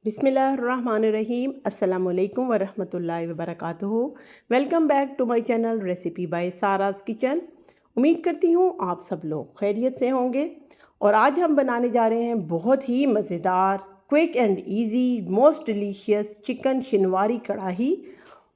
बिस्मिल्लाहिर्रहमानिर्रहीम अस्सलामुअलैकुम वरहमतुल्लाहि वबरकातुहू। Welcome back to my channel recipe by Sara's kitchen. उम्मीद करती हूँ आप सब लोग खैरियत से होंगे। और आज हम बनाने जा रहे हैं बहुत ही मज़ेदार, quick and easy, most delicious chicken Shinwari कढ़ाई।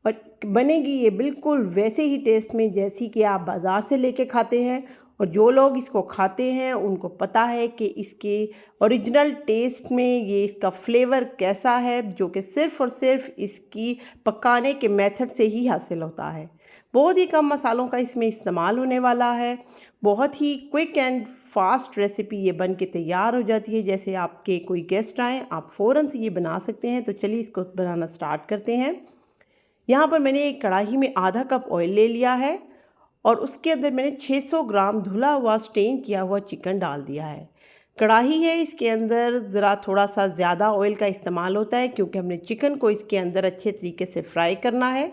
और बनेगी ये बिल्कुल वैसे ही टेस्ट में जैसी कि आप बाज़ार से लेके खाते हैं। और जो लोग इसको खाते हैं उनको पता है कि इसके ओरिजिनल टेस्ट में ये इसका फ्लेवर कैसा है, जो कि सिर्फ़ और सिर्फ इसकी पकाने के मेथड से ही हासिल होता है। बहुत ही कम मसालों का इसमें इस्तेमाल होने वाला है। बहुत ही क्विक एंड फास्ट रेसिपी ये बन के तैयार हो जाती है। जैसे आपके कोई गेस्ट आएँ, आप फ़ौरन से ये बना सकते हैं। तो चलिए इसको बनाना स्टार्ट करते हैं। यहाँ पर मैंने एक कढ़ाई में आधा कप ऑयल ले लिया है और उसके अंदर मैंने 600 ग्राम धुला हुआ स्टेन किया हुआ चिकन डाल दिया है। कढ़ाई है, इसके अंदर ज़रा थोड़ा सा ज़्यादा ऑयल का इस्तेमाल होता है क्योंकि हमने चिकन को इसके अंदर अच्छे तरीके से फ्राई करना है।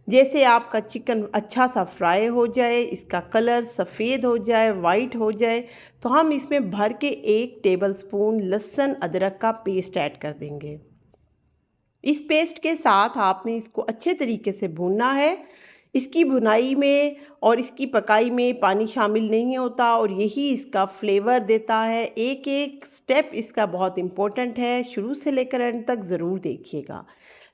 जैसे आपका चिकन अच्छा सा फ्राई हो जाए, इसका कलर सफ़ेद हो जाए, वाइट हो जाए, तो हम इसमें भर के 1 टेबलस्पून लहसुन अदरक का पेस्ट ऐड कर देंगे। इस पेस्ट के साथ आपने इसको अच्छे तरीके से भूनना है। इसकी भुनाई में और इसकी पकाई में पानी शामिल नहीं होता और यही इसका फ्लेवर देता है। एक एक स्टेप इसका बहुत इम्पोर्टेंट है, शुरू से लेकर एंड तक ज़रूर देखिएगा।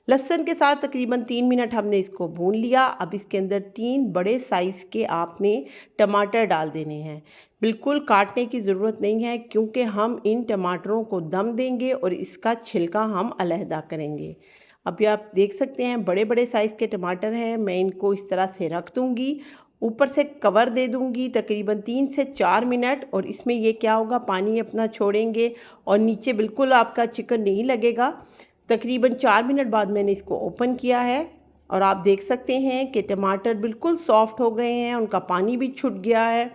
लहसुन के साथ तकरीबन 3 मिनट हमने इसको भून लिया। अब इसके अंदर 3 बड़े साइज़ के आपने टमाटर डाल देने हैं। बिल्कुल काटने की ज़रूरत नहीं है क्योंकि हम इन टमाटरों को दम देंगे और इसका छिलका हम अलहदा करेंगे। अभी आप देख सकते हैं बड़े बड़े साइज़ के टमाटर हैं। मैं इनको इस तरह से रख दूँगी, ऊपर से कवर दे दूँगी तकरीबन 3 से 4 मिनट। और इसमें ये क्या होगा, पानी अपना छोड़ेंगे और नीचे बिल्कुल आपका चिकन नहीं लगेगा। तकरीबन 4 मिनट बाद मैंने इसको ओपन किया है और आप देख सकते हैं कि टमाटर बिल्कुल सॉफ्ट हो गए हैं, उनका पानी भी छूट गया है।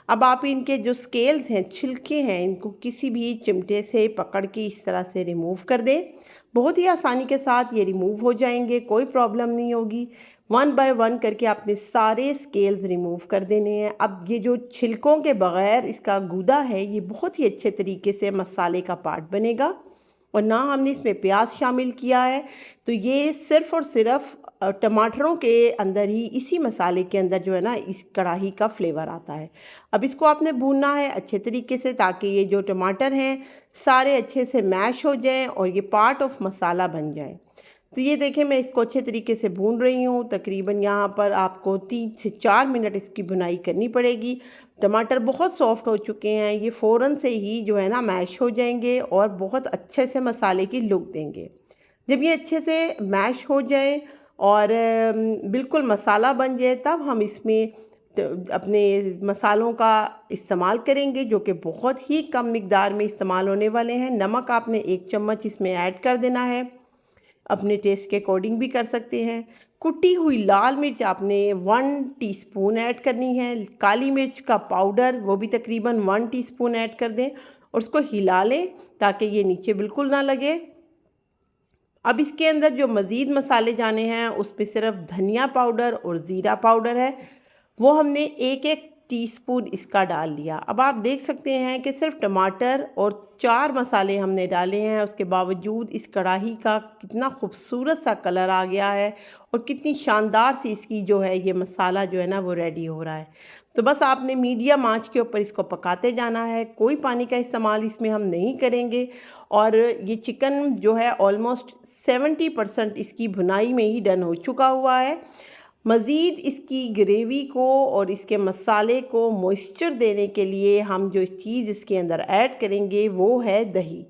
अब आप इनके जो स्केल्स हैं, छिलके हैं, इनको किसी भी चिमटे से पकड़ के इस तरह से रिमूव कर दें। बहुत ही आसानी के साथ ये रिमूव हो जाएंगे, कोई प्रॉब्लम नहीं होगी। 1 बाय 1 करके आपने सारे स्केल्स रिमूव कर देने हैं। अब ये जो छिलकों के बग़ैर इसका गूदा है, ये बहुत ही अच्छे तरीके से मसाले का पार्ट बनेगा। और ना हमने इसमें प्याज शामिल किया है, तो ये सिर्फ़ और सिर्फ टमाटरों के अंदर ही, इसी मसाले के अंदर जो है ना, इस कढ़ाई का फ्लेवर आता है। अब इसको आपने भूनना है अच्छे तरीके से ताकि ये जो टमाटर हैं सारे अच्छे से मैश हो जाएं और ये पार्ट ऑफ मसाला बन जाए। तो ये देखें, मैं इसको अच्छे तरीके से भून रही हूँ। तकरीबन यहाँ पर आपको 3 से 4 मिनट इसकी भुनाई करनी पड़ेगी। टमाटर बहुत सॉफ्ट हो चुके हैं, ये फ़ौरन से ही जो है ना मैश हो जाएंगे और बहुत अच्छे से मसाले की लुक देंगे। जब ये अच्छे से मैश हो जाए और बिल्कुल मसाला बन जाए, तब हम इसमें अपने मसालों का इस्तेमाल करेंगे, जो कि बहुत ही कम मिकदार में इस्तेमाल होने वाले हैं। नमक आपने 1 चम्मच इसमें ऐड कर देना है, अपने टेस्ट के अकॉर्डिंग भी कर सकते हैं। कुटी हुई लाल मिर्च आपने 1 टीस्पून ऐड करनी है। काली मिर्च का पाउडर वो भी तकरीबन 1 टीस्पून ऐड कर दें और उसको हिला लें ताकि ये नीचे बिल्कुल ना लगे। अब इसके अंदर जो मज़ीद मसाले जाने हैं उसमें सिर्फ धनिया पाउडर और ज़ीरा पाउडर है, वो हमने 1-1 टीस्पून इसका डाल लिया। अब आप देख सकते हैं कि सिर्फ टमाटर और 4 मसाले हमने डाले हैं, उसके बावजूद इस कढ़ाई का कितना खूबसूरत सा कलर आ गया है और कितनी शानदार सी इसकी जो है ये मसाला जो है ना वो रेडी हो रहा है। तो बस आपने मीडियम आंच के ऊपर इसको पकाते जाना है, कोई पानी का इस्तेमाल इसमें हम नहीं करेंगे। और ये चिकन जो है ऑलमोस्ट 70% इसकी भुनाई में ही डन हो चुका हुआ है। मज़ीद इसकी ग्रेवी को और इसके मसाले को मॉइस्चर देने के लिए हम जो चीज़ इसके अंदर ऐड करेंगे वो है दही।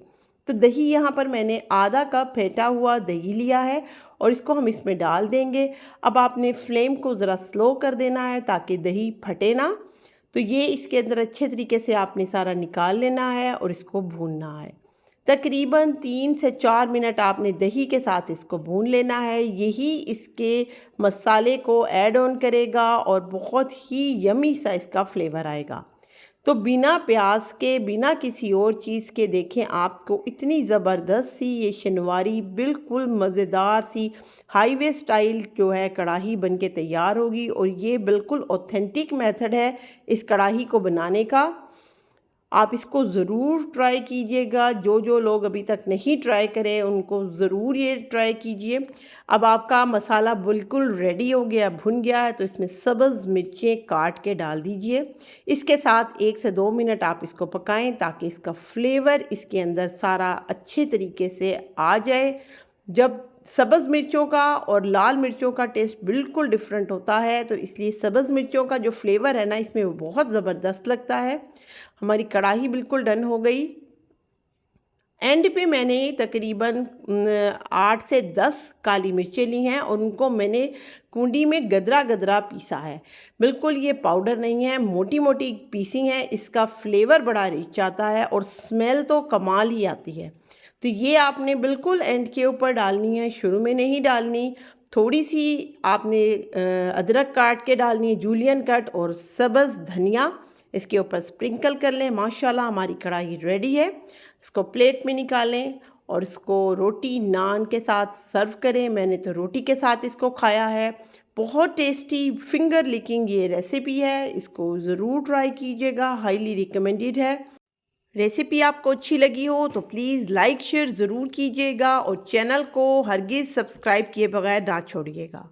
तो दही यहाँ पर मैंने आधा कप फेंटा हुआ दही लिया है और इसको हम इसमें डाल देंगे। अब आपने फ्लेम को ज़रा स्लो कर देना है ताकि दही फटे ना। तो ये इसके अंदर अच्छे तरीके से आपने सारा निकाल लेना है और इसको भूनना है। तकरीबन 3 से 4 मिनट आपने दही के साथ इसको भून लेना है। यही इसके मसाले को ऐड ऑन करेगा और बहुत ही यमी सा इसका फ्लेवर आएगा। तो बिना प्याज के, बिना किसी और चीज़ के देखें आपको इतनी ज़बरदस्त सी ये शिनवारी बिल्कुल मज़ेदार सी हाईवे स्टाइल जो है कढ़ाई बन के तैयार होगी। और ये बिल्कुल ऑथेंटिक मेथड है इस कढ़ाई को बनाने का। आप इसको ज़रूर ट्राई कीजिएगा। जो लोग अभी तक नहीं ट्राई करे उनको ज़रूर ये ट्राई कीजिए। अब आपका मसाला बिल्कुल रेडी हो गया, भुन गया है, तो इसमें सब्ज़ मिर्चें काट के डाल दीजिए। इसके साथ 1 से 2 मिनट आप इसको पकाएं ताकि इसका फ्लेवर इसके अंदर सारा अच्छे तरीके से आ जाए। जब सब्ज़ मिर्चों का और लाल मिर्चों का टेस्ट बिल्कुल डिफरेंट होता है, तो इसलिए सब्ज़ मिर्चों का जो फ्लेवर है ना, इसमें वो बहुत ज़बरदस्त लगता है। हमारी कढ़ाई बिल्कुल डन हो गई। एंड पे मैंने तकरीबन 8 से 10 काली मिर्चें ली हैं और उनको मैंने कूंडी में गदरा गदरा पीसा है। बिल्कुल ये पाउडर नहीं है, मोटी मोटी पीसी है। इसका फ्लेवर बड़ा रिच आता है और स्मेल तो कमाल ही आती है। तो ये आपने बिल्कुल एंड के ऊपर डालनी है, शुरू में नहीं डालनी। थोड़ी सी आपने अदरक काट के डालनी है, जूलियन कट, और सब्ज़ धनिया इसके ऊपर स्प्रिंकल कर लें। माशाल्लाह हमारी कढ़ाई रेडी है। इसको प्लेट में निकालें और इसको रोटी नान के साथ सर्व करें। मैंने तो रोटी के साथ इसको खाया है। बहुत टेस्टी फिंगर लिकिंग ये रेसिपी है, इसको ज़रूर ट्राई कीजिएगा, हाईली रिकमेंडेड है। रेसिपी आपको अच्छी लगी हो तो प्लीज़ लाइक शेयर ज़रूर कीजिएगा और चैनल को हरगिज़ सब्सक्राइब किए बगैर ना छोड़िएगा।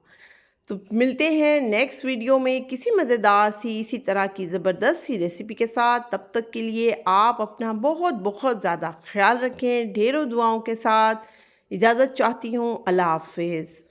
तो मिलते हैं नेक्स्ट वीडियो में किसी मज़ेदार सी इसी तरह की ज़बरदस्त सी रेसिपी के साथ। तब तक के लिए आप अपना बहुत बहुत ज़्यादा ख्याल रखें। ढेरों दुआओं के साथ इजाज़त चाहती हूँ। अल्लाह हाफ़िज़।